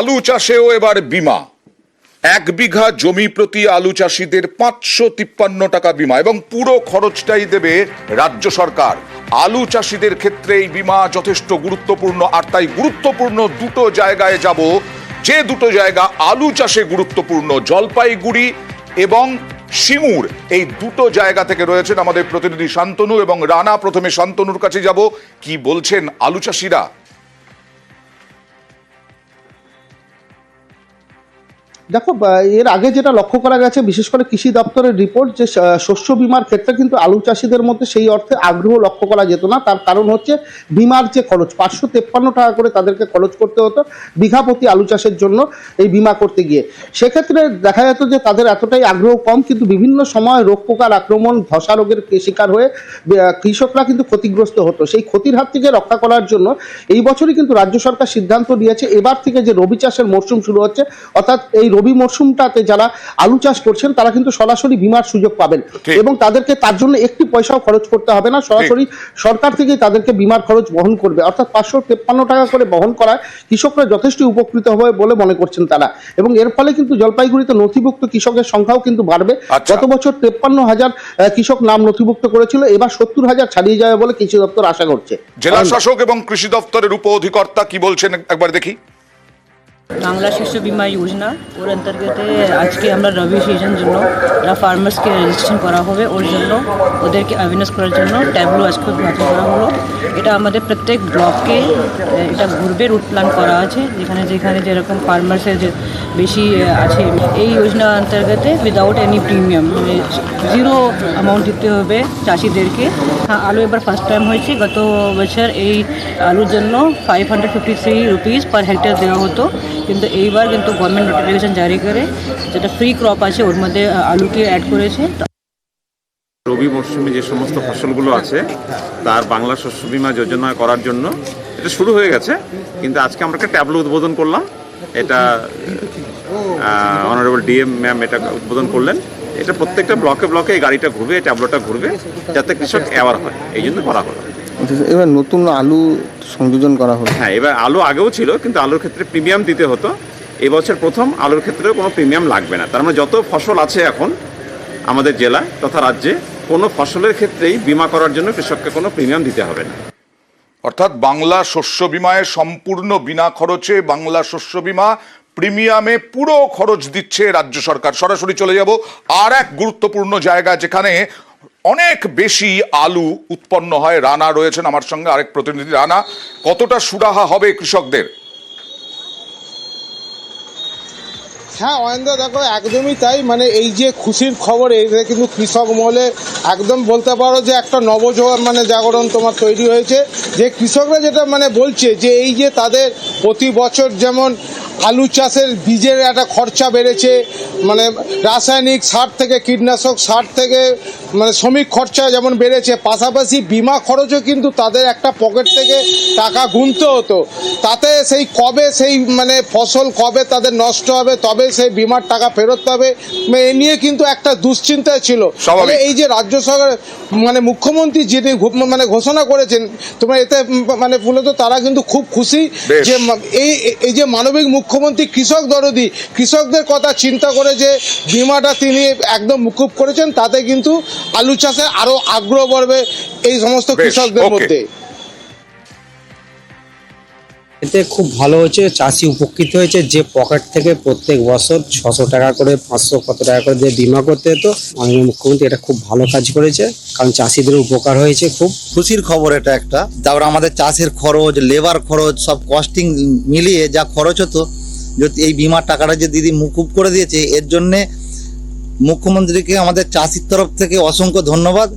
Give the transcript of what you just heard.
আলু চাষেও এবার বীমা। 1 বিঘা জমি প্রতি আলু চাষিদের 553 টাকা বীমা এবং পুরো খরচটাই দেবে রাজ্য সরকার। আলু চাষিদের ক্ষেত্রে এই বীমা যথেষ্ট গুরুত্বপূর্ণ, আর তাই গুরুত্বপূর্ণ দুটো জায়গায় যাব, যে দুটো জায়গা আলু চাষে গুরুত্বপূর্ণ, জলপাইগুড়ি এবং সিঙ্গুর। এই দুটো জায়গা থেকে রয়েছেন আমাদের প্রতিনিধি শান্তনু এবং রানা। প্রথমে শান্তনুর কাছে যাব, কি বলছেন আলু চাষিরা? দেখো, এর আগে যেটা লক্ষ্য করা গেছে, বিশেষ করে কৃষি দপ্তরের রিপোর্ট, যে শস্য বিমার ক্ষেত্রে কিন্তু আলু চাষিদের মধ্যে সেই অর্থে আগ্রহ লক্ষ্য করা যেত না। তার কারণ হচ্ছে বিমার যে খরচ, 553 টাকা করে তাদেরকে খরচ করতে হতো বিঘা প্রতি আলু চাষের জন্য এই বিমা করতে গিয়ে। সেক্ষেত্রে দেখা যেত যে তাদের এতটাই আগ্রহ কম, কিন্তু বিভিন্ন সময় রোগ পোকার আক্রমণ, ধসা রোগের শিকার হয়ে কৃষকরা কিন্তু ক্ষতিগ্রস্ত হতো। সেই ক্ষতির হাত থেকে রক্ষা করার জন্য এই বছরই কিন্তু রাজ্য সরকার সিদ্ধান্ত নিয়েছে, এবার থেকে যে রবি চাষের মরশুম শুরু হচ্ছে, অর্থাৎ এই রবি মরশুমটাতে যারা আলু চাষ করছেন তারা কিন্তু সরাসরি বীমার সুযোগ পাবেন এবং তাদেরকে তার জন্য একটি পয়সাও খরচ করতে হবে না। সরাসরি সরকার থেকেই তাদেরকে বীমার খরচ বহন করবে, অর্থাৎ 553 টাকা করে বহন করায় কৃষকরা যথেষ্ট উপকৃত হবে বলে মনে করছেন তারা। এবং এর ফলে কিন্তু জলপাইগুড়িতে নথিভুক্ত কৃষকের সংখ্যাও কিন্তু বাড়বে। গত বছর 53,000 কৃষক নাম নথিভুক্ত করেছিল, এবার 70,000 ছাড়িয়ে যাবে বলে কৃষি দপ্তর আশা করছে। জেলা শাসক এবং কৃষি দপ্তরের উপ অধিকর্তা কি বলছেন একবার দেখি। বাংলা শস্য বিমা যোজনা ওর অন্তর্গত আজকে আমরা রবি সিজন জন্য যারা ফার্মার্সকে রেজিস্ট্রেশন করা হবে ওর জন্য ওদেরকে অ্যাওয়ারনেস করার জন্য ট্যাবলো আজকে উদ্বোধন করা হলো। এটা আমাদের প্রত্যেক ব্লককে এটা ঘুরবে, রুট প্ল্যান করা আছে, যেখানে যেখানে যেরকম ফার্মার্সের যে বেশি আছে। এই যোজনা অন্তর্গত উইদাউট এনি প্রিমিয়াম, মানে জিরো অ্যামাউন্ট দিতে হবে চাষিদেরকে। হ্যাঁ, আলু এবার ফার্স্ট টাইম হয়েছে। গত বছর এই আলুর জন্য 553 রুপিস পার হেক্টর দেওয়া হতো, কিন্তু এইবার কিন্তু গভর্নমেন্ট নোটিফিকেশন জারি করে যেটা ফ্রি ক্রপ আছে ওর মধ্যে আলুকে অ্যাড করেছে। রবি মরশুমে যে সমস্ত ফসলগুলো আছে তার বাংলা শস্য বীমা যোজনা করার জন্য এটা শুরু হয়ে গেছে, কিন্তু আজকে আমরা একটা ট্যাবলো উদ্বোধন করলাম। এটা অনারেবল ডিএম ম্যাম এটা উদ্বোধন করলেন। এটা প্রত্যেকটা ব্লকে ব্লকে এই গাড়িটা ঘুরবে, এই ট্যাবলোটা ঘুরবে, যাতে কৃষক অ্যাওয়ার হয়, এই জন্য করা হলো। এবার নতুন আলু সংযোজন করা হলো। হ্যাঁ, এবার আলু আগেও ছিল, কিন্তু আলুর ক্ষেত্রে প্রিমিয়াম দিতে হতো। এবছর প্রথম আলুর ক্ষেত্রেও কোনো প্রিমিয়াম লাগবে না। তার মানে যত ফসল আছে এখন আমাদের জেলায় তথা রাজ্যে, কোনো ফসলের ক্ষেত্রেই বিমা করার জন্য কৃষককে কোনো প্রিমিয়াম দিতে হবে না। অর্থাৎ বাংলা শস্য বিমায় সম্পূর্ণ বিনা খরচে বাংলা শস্য বিমা, প্রিমিয়ামে পুরো খরচ দিচ্ছে রাজ্য সরকার। সরাসরি চলে যাব আর এক গুরুত্বপূর্ণ জায়গা যেখানে অনেক বেশি আলু উৎপন্ন হয়। রানা রয়েছেন আমার সঙ্গে, আরেক প্রতিনিধি। রানা, কতটা সুরাহা হবে কৃষকদের? হ্যাঁ অয়েন্দ্র, দেখো একদমই তাই। মানে এই যে খুশির খবর, এটা কিন্তু কৃষক মহলে একদম বলতে পারো যে একটা জাগরণ তোমার তৈরি হয়েছে। যে কৃষকরা যেটা বলছে যে এই যে তাদের প্রতি বছর যেমন আলু চাষের বীজের একটা খরচা বেড়েছে, রাসায়নিক সার থেকে কীটনাশক সার থেকে শ্রমিক খরচা যেমন বেড়েছে, পাশাপাশি বিমা খরচও কিন্তু তাদের একটা পকেট থেকে টাকা গুনতে হতো। তাতে সেই কবে সেই ফসল কবে তাদের নষ্ট হবে, তবে সেই বিমার টাকা ফেরত পাবে, এ নিয়ে কিন্তু একটা দুশ্চিন্তায় ছিল। এই যে রাজ্য সরকার মুখ্যমন্ত্রী যিনি ঘোষণা করেছেন, তোমরা এতে মূলত তারা কিন্তু খুব খুশি যে এই যে মানবিক মুখ্যমন্ত্রী কৃষক দরদি, কৃষকদের কথা চিন্তা করে যে বিমাটা তিনি একদম মুকুব করেছেন, তাতে কিন্তু আলু চাষে আরো আগ্রহ বাড়বে এই সমস্ত কৃষকদের মধ্যে। এতে খুব ভালো হয়েছে, চাষি উপকৃত হয়েছে। যে পকেট থেকে প্রত্যেক বছর 600 টাকা করে 500 কত টাকা করে দিয়ে বিমা করতে হতো, মাননীয় মুখ্যমন্ত্রী এটা খুব ভালো কাজ করেছে, কারণ চাষিদের উপকার হয়েছে। খুব খুশির খবর এটা একটা। তারপর আমাদের চাষের খরচ, লেবার খরচ, সব কস্টিং মিলিয়ে যা খরচ হতো, যদি এই বিমার টাকাটা যে দিদি মুকুব করে দিয়েছে, এর জন্যে মুখ্যমন্ত্রীকে আমাদের চাষির তরফ থেকে অসংখ্য ধন্যবাদ।